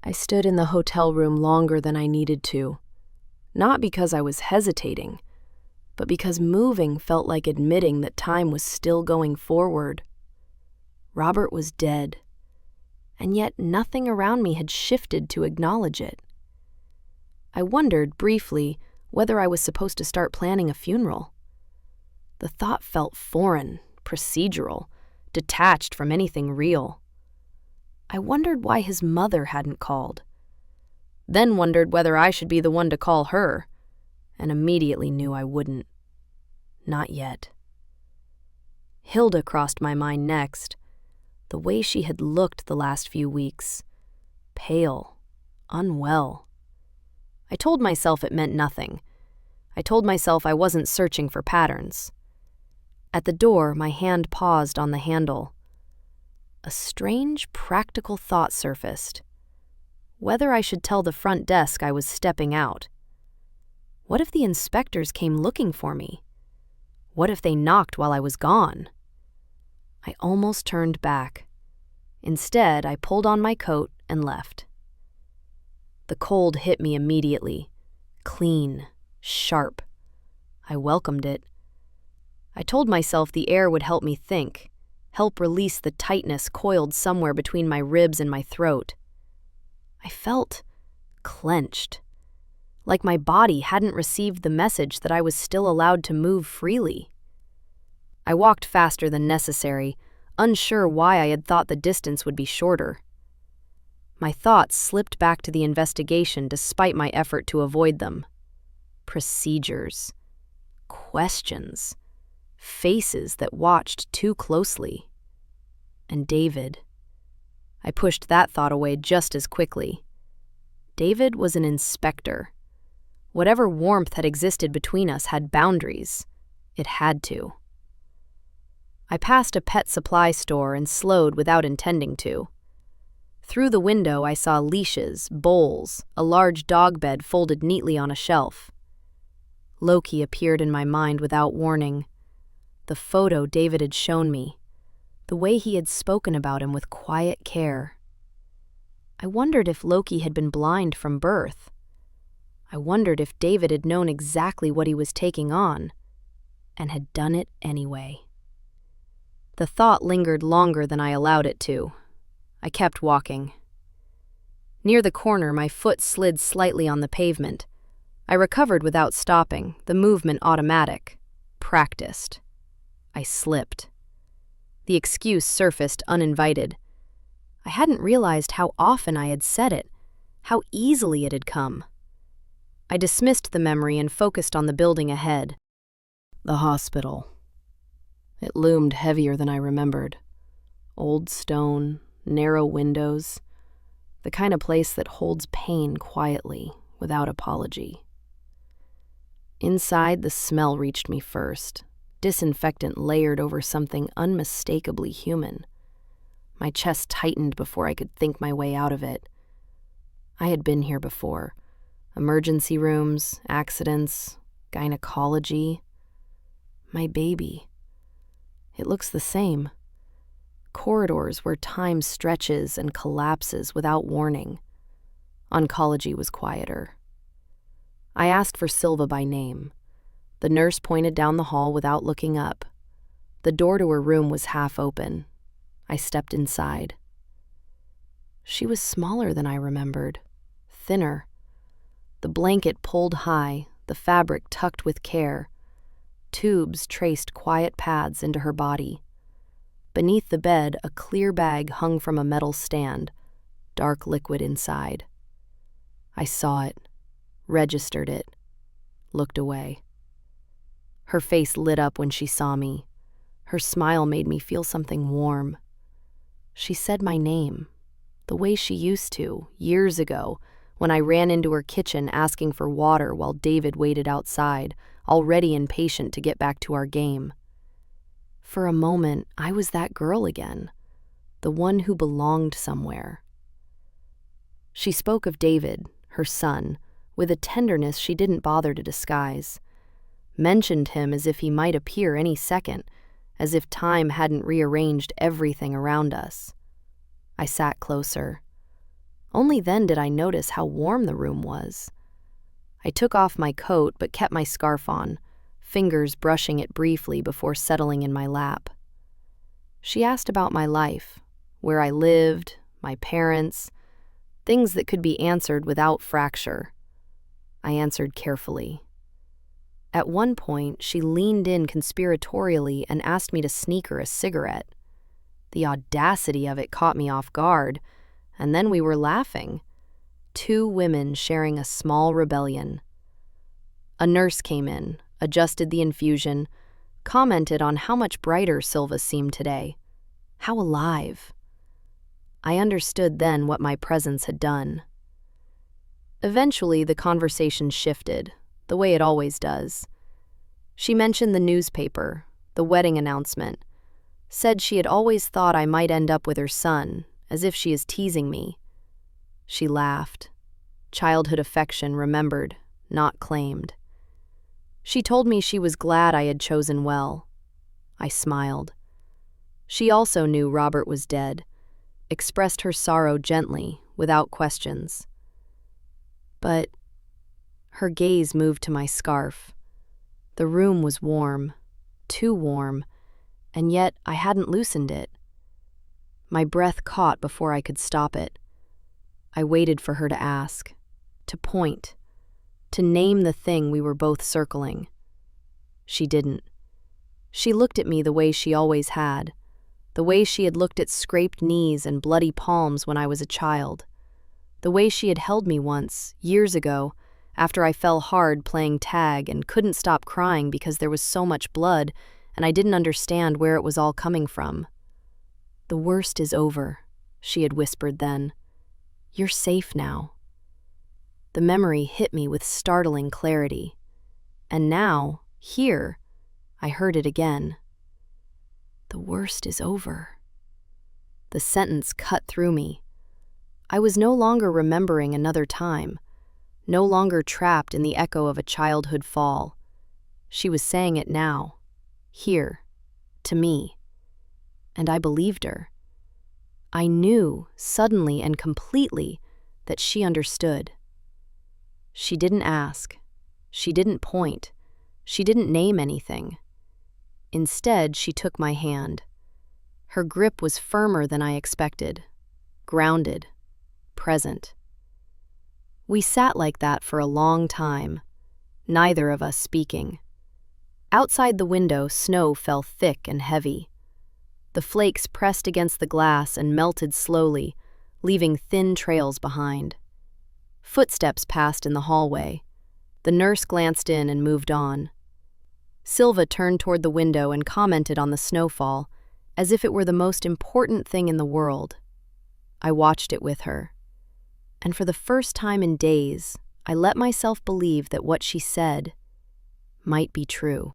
I stood in the hotel room longer than I needed to, not because I was hesitating, but because moving felt like admitting that time was still going forward. Robert was dead, and yet nothing around me had shifted to acknowledge it. I wondered briefly whether I was supposed to start planning a funeral. The thought felt foreign, procedural, detached from anything real. I wondered why his mother hadn't called, then wondered whether I should be the one to call her, and immediately knew I wouldn't. Not yet. Hilda crossed my mind next, the way she had looked the last few weeks. Pale, unwell. I told myself it meant nothing. I told myself I wasn't searching for patterns. At the door, my hand paused on the handle. A strange, practical thought surfaced. Whether I should tell the front desk I was stepping out. What if the inspectors came looking for me? What if they knocked while I was gone? I almost turned back. Instead, I pulled on my coat and left. The cold hit me immediately. Clean, sharp. I welcomed it. I told myself the air would help me think, help release the tightness coiled somewhere between my ribs and my throat. I felt clenched, like my body hadn't received the message that I was still allowed to move freely. I walked faster than necessary, unsure why I had thought the distance would be shorter. My thoughts slipped back to the investigation despite my effort to avoid them. Procedures. Questions. Faces that watched too closely. And David. I pushed that thought away just as quickly. David was an inspector. Whatever warmth had existed between us had boundaries. It had to. I passed a pet supply store and slowed without intending to. Through the window, I saw leashes, bowls, a large dog bed folded neatly on a shelf. Loki appeared in my mind without warning. The photo David had shown me. The way he had spoken about him with quiet care. I wondered if Loki had been blind from birth. I wondered if David had known exactly what he was taking on, and had done it anyway. The thought lingered longer than I allowed it to. I kept walking. Near the corner, my foot slid slightly on the pavement. I recovered without stopping, the movement automatic, practiced. I slipped. The excuse surfaced uninvited. I hadn't realized how often I had said it, how easily it had come. I dismissed the memory and focused on the building ahead. The hospital. It loomed heavier than I remembered. Old stone, narrow windows, the kind of place that holds pain quietly, without apology. Inside, the smell reached me first, disinfectant layered over something unmistakably human. My chest tightened before I could think my way out of it. I had been here before. Emergency rooms, accidents, gynecology. My baby. It looks the same. Corridors where time stretches and collapses without warning. Oncology was quieter. I asked for Silva by name. The nurse pointed down the hall without looking up. The door to her room was half open. I stepped inside. She was smaller than I remembered, thinner. The blanket pulled high, the fabric tucked with care. Tubes traced quiet paths into her body. Beneath the bed, a clear bag hung from a metal stand, dark liquid inside. I saw it, registered it, looked away. Her face lit up when she saw me. Her smile made me feel something warm. She said my name, the way she used to, years ago, when I ran into her kitchen asking for water while David waited outside, already impatient to get back to our game. For a moment, I was that girl again, the one who belonged somewhere. She spoke of David, her son, with a tenderness she didn't bother to disguise, mentioned him as if he might appear any second, as if time hadn't rearranged everything around us. I sat closer. Only then did I notice how warm the room was. I took off my coat but kept my scarf on, fingers brushing it briefly before settling in my lap. She asked about my life, where I lived, my parents, things that could be answered without fracture. I answered carefully. At one point, she leaned in conspiratorially and asked me to sneak her a cigarette. The audacity of it caught me off guard, and then we were laughing. Two women sharing a small rebellion. A nurse came in, adjusted the infusion, commented on how much brighter Silva seemed today. How alive. I understood then what my presence had done. Eventually, the conversation shifted, the way it always does. She mentioned the newspaper, the wedding announcement, said she had always thought I might end up with her son, as if she is teasing me. She laughed. Childhood affection remembered, not claimed. She told me she was glad I had chosen well. I smiled. She also knew Robert was dead, expressed her sorrow gently, without questions. But her gaze moved to my scarf. The room was warm, too warm, and yet I hadn't loosened it. My breath caught before I could stop it. I waited for her to ask, to point, to name the thing we were both circling. She didn't. She looked at me the way she always had, the way she had looked at scraped knees and bloody palms when I was a child, the way she had held me once, years ago, after I fell hard playing tag and couldn't stop crying because there was so much blood and I didn't understand where it was all coming from. "The worst is over," she had whispered then. "You're safe now." The memory hit me with startling clarity. And now, here, I heard it again. "The worst is over." The sentence cut through me. I was no longer remembering another time, no longer trapped in the echo of a childhood fall. She was saying it now, here, to me. And I believed her. I knew, suddenly and completely, that she understood. She didn't ask. She didn't point. She didn't name anything. Instead, she took my hand. Her grip was firmer than I expected, grounded, present. We sat like that for a long time, neither of us speaking. Outside the window, snow fell thick and heavy. The flakes pressed against the glass and melted slowly, leaving thin trails behind. Footsteps passed in the hallway. The nurse glanced in and moved on. Silva turned toward the window and commented on the snowfall, as if it were the most important thing in the world. I watched it with her. And for the first time in days, I let myself believe that what she said might be true.